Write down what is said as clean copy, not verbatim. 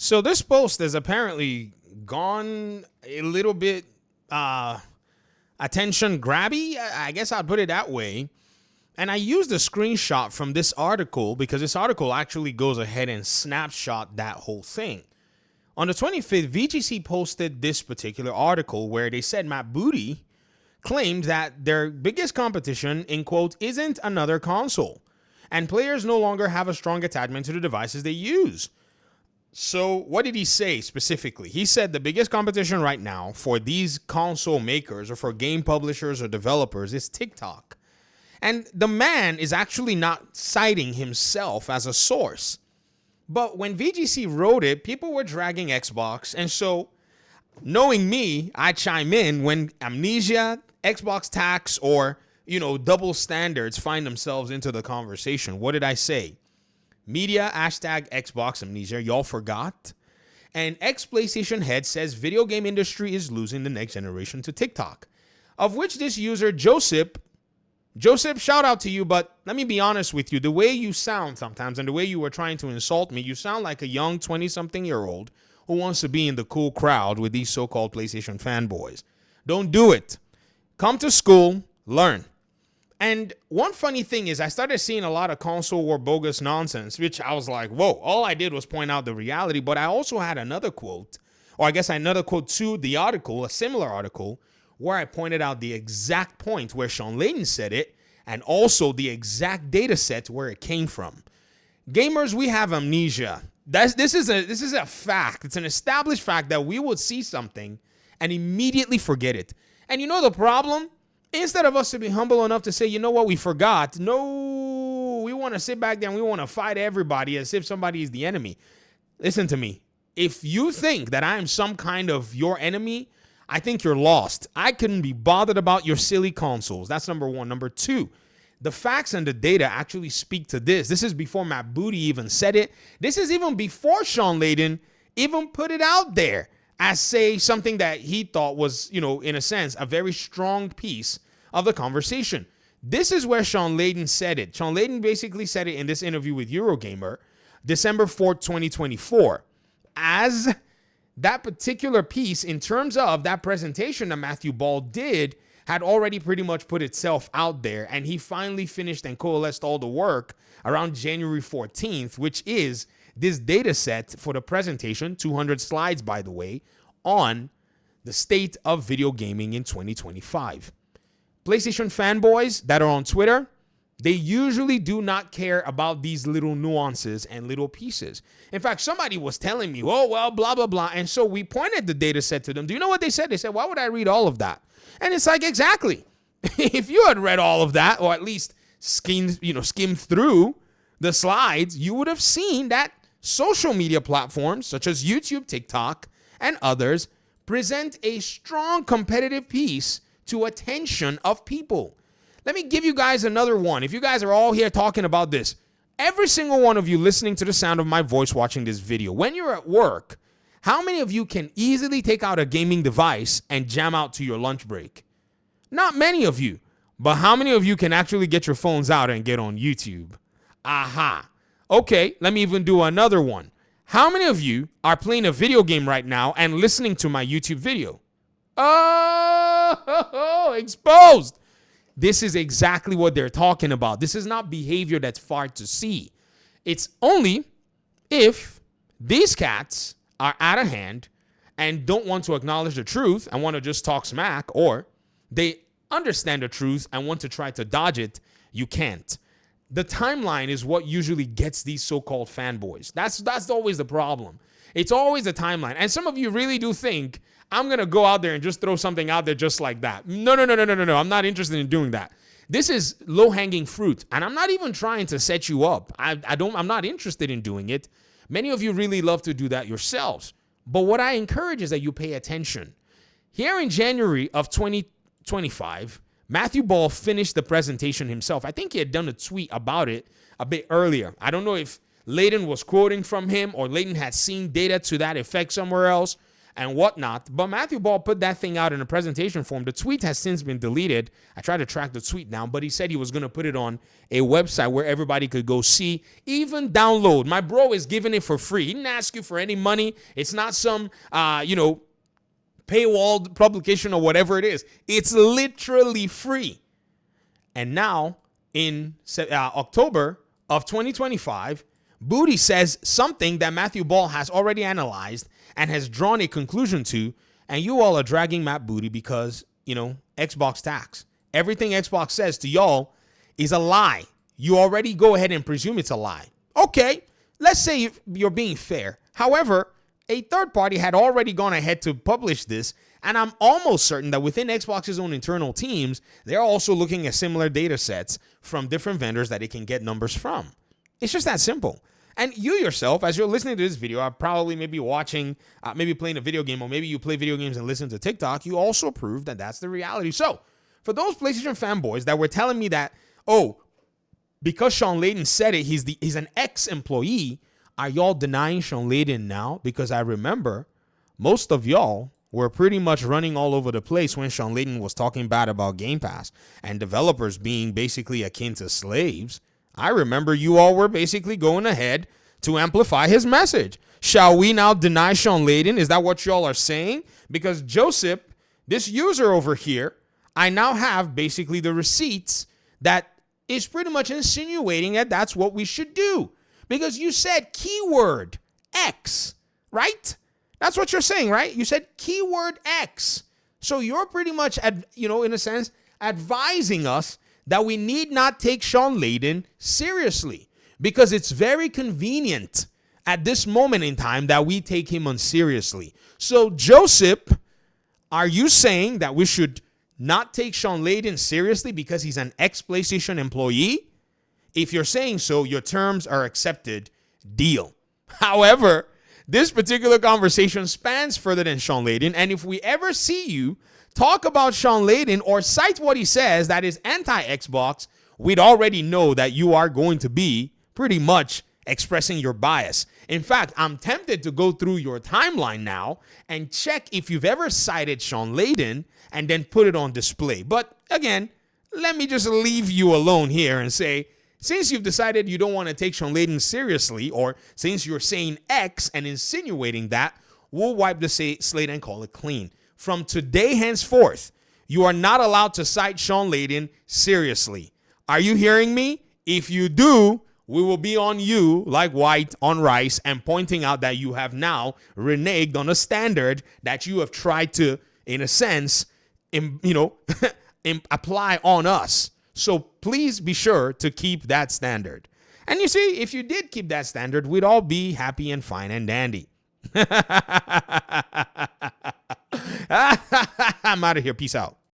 So this post has apparently gone a little bit attention grabby. I guess I'd put it that way. And I used a screenshot from this article because this article actually goes ahead and snapshot that whole thing. On the 25th, VGC posted this particular article where they said Matt Booty claimed that their biggest competition, in quote, isn't another console, and players no longer have a strong attachment to the devices they use. So what did he say specifically? He said the biggest competition right now for these console makers or for game publishers or developers is TikTok. And the man is actually not citing himself as a source. But when VGC wrote it, people were dragging Xbox. And so, knowing me, I chime in when amnesia, Xbox tax, or, double standards find themselves into the conversation. What did I say? Media, hashtag Xbox amnesia, y'all forgot. And ex-PlayStation head says video game industry is losing the next generation to TikTok. Of which this user, Joseph, shout out to you, but let me be honest with you. The way you sound sometimes and the way you were trying to insult me, you sound like a young 20-something-year-old who wants to be in the cool crowd with these so-called PlayStation fanboys. Don't do it. Come to school, learn. And one funny thing is I started seeing a lot of console war bogus nonsense, which I was like, whoa, all I did was point out the reality. But I also had another quote, or I guess another quote to the article, a similar article, where I pointed out the exact point where Shawn Layden said it, and also the exact data set where it came from. Gamers, we have amnesia. This is a fact. It's an established fact that we would see something and immediately forget it. And you know the problem? Instead of us to be humble enough to say, you know what, we forgot. No, we want to sit back there and we want to fight everybody as if somebody is the enemy. Listen to me. If you think that I am some kind of your enemy, I think you're lost. I couldn't be bothered about your silly consoles. That's number one. Number two, the facts and the data actually speak to this. This is before Matt Booty even said it. This is even before Shawn Layden even put it out there as, say, something that he thought was, in a sense, a very strong piece of the conversation. This is where Shawn Layden said it. Shawn Layden basically said it in this interview with Eurogamer, December 4th, 2024, as that particular piece, in terms of that presentation that Matthew Ball did, had already pretty much put itself out there. And he finally finished and coalesced all the work around January 14th, which is this data set for the presentation, 200 slides, by the way, on the state of video gaming in 2025. PlayStation fanboys that are on Twitter, they usually do not care about these little nuances and little pieces. In fact, somebody was telling me, oh, well, blah, blah, blah. And so we pointed the data set to them. Do you know what they said? They said, why would I read all of that? And it's like, exactly. If you had read all of that, or at least skimmed through the slides, you would have seen that social media platforms such as YouTube, TikTok, and others present a strong competitive piece to attention of people. Let me give you guys another one. If you guys are all here talking about this, every single one of you listening to the sound of my voice watching this video, when you're at work, how many of you can easily take out a gaming device and jam out to your lunch break? Not many of you. But how many of you can actually get your phones out and get on YouTube? Aha. Okay, let me even do another one. How many of you are playing a video game right now and listening to my YouTube video? Oh, exposed. This is exactly what they're talking about. This is not behavior that's far to see. It's only if these cats are out of hand and don't want to acknowledge the truth and want to just talk smack, or they understand the truth and want to try to dodge it, you can't. The timeline is what usually gets these so-called fanboys. That's always the problem. It's always a timeline. And some of you really do think I'm going to go out there and just throw something out there just like that. No. I'm not interested in doing that. This is low-hanging fruit. And I'm not even trying to set you up. I'm not interested in doing it. Many of you really love to do that yourselves. But what I encourage is that you pay attention. Here in January of 2025, Matthew Ball finished the presentation himself. I think he had done a tweet about it a bit earlier. I don't know if Layden was quoting from him or Layden had seen data to that effect somewhere else. and whatnot. But Matthew Ball put that thing out in a presentation form. The tweet has since been deleted. I tried to track the tweet down, but he said he was going to put it on a website where everybody could go see, even download. My bro is giving it for free. He didn't ask you for any money. It's not some, paywalled publication or whatever it is. It's literally free. And now in October of 2025, Booty says something that Matthew Ball has already analyzed and has drawn a conclusion to, and you all are dragging Matt Booty because, Xbox tax. Everything Xbox says to y'all is a lie. You already go ahead and presume it's a lie. Okay, let's say you're being fair. However, a third party had already gone ahead to publish this, and I'm almost certain that within Xbox's own internal teams, they're also looking at similar data sets from different vendors that it can get numbers from. It's just that simple. And you yourself, as you're listening to this video, are probably maybe watching, maybe playing a video game, or maybe you play video games and listen to TikTok. You also prove that that's the reality. So for those PlayStation fanboys that were telling me that, because Shawn Layden said it, he's an ex-employee, are y'all denying Shawn Layden now? Because I remember most of y'all were pretty much running all over the place when Shawn Layden was talking bad about Game Pass and developers being basically akin to slaves. I remember you all were basically going ahead to amplify his message. Shall we now deny Shawn Layden? Is that what y'all are saying? Because Joseph, this user over here, I now have basically the receipts that is pretty much insinuating that that's what we should do. Because you said keyword X, right? That's what you're saying, right? You said keyword X. So you're pretty much, in a sense, advising us that we need not take Shawn Layden seriously, because it's very convenient at this moment in time that we take him unseriously. So, Joseph, are you saying that we should not take Shawn Layden seriously because he's an ex-PlayStation employee? If you're saying so, your terms are accepted. Deal. However, this particular conversation spans further than Shawn Layden, and if we ever see you talk about Shawn Layden or cite what he says that is anti-Xbox, we'd already know that you are going to be pretty much expressing your bias. In fact, I'm tempted to go through your timeline now and check if you've ever cited Shawn Layden and then put it on display. But again, let me just leave you alone here and say, since you've decided you don't want to take Shawn Layden seriously, or since you're saying X and insinuating that, we'll wipe the slate and call it clean. From today henceforth, you are not allowed to cite Shawn Layden seriously. Are you hearing me? If you do, we will be on you like white on rice and pointing out that you have now reneged on a standard that you have tried to, in a sense, apply on us. So please be sure to keep that standard. And you see, if you did keep that standard, we'd all be happy and fine and dandy. I'm out of here. Peace out.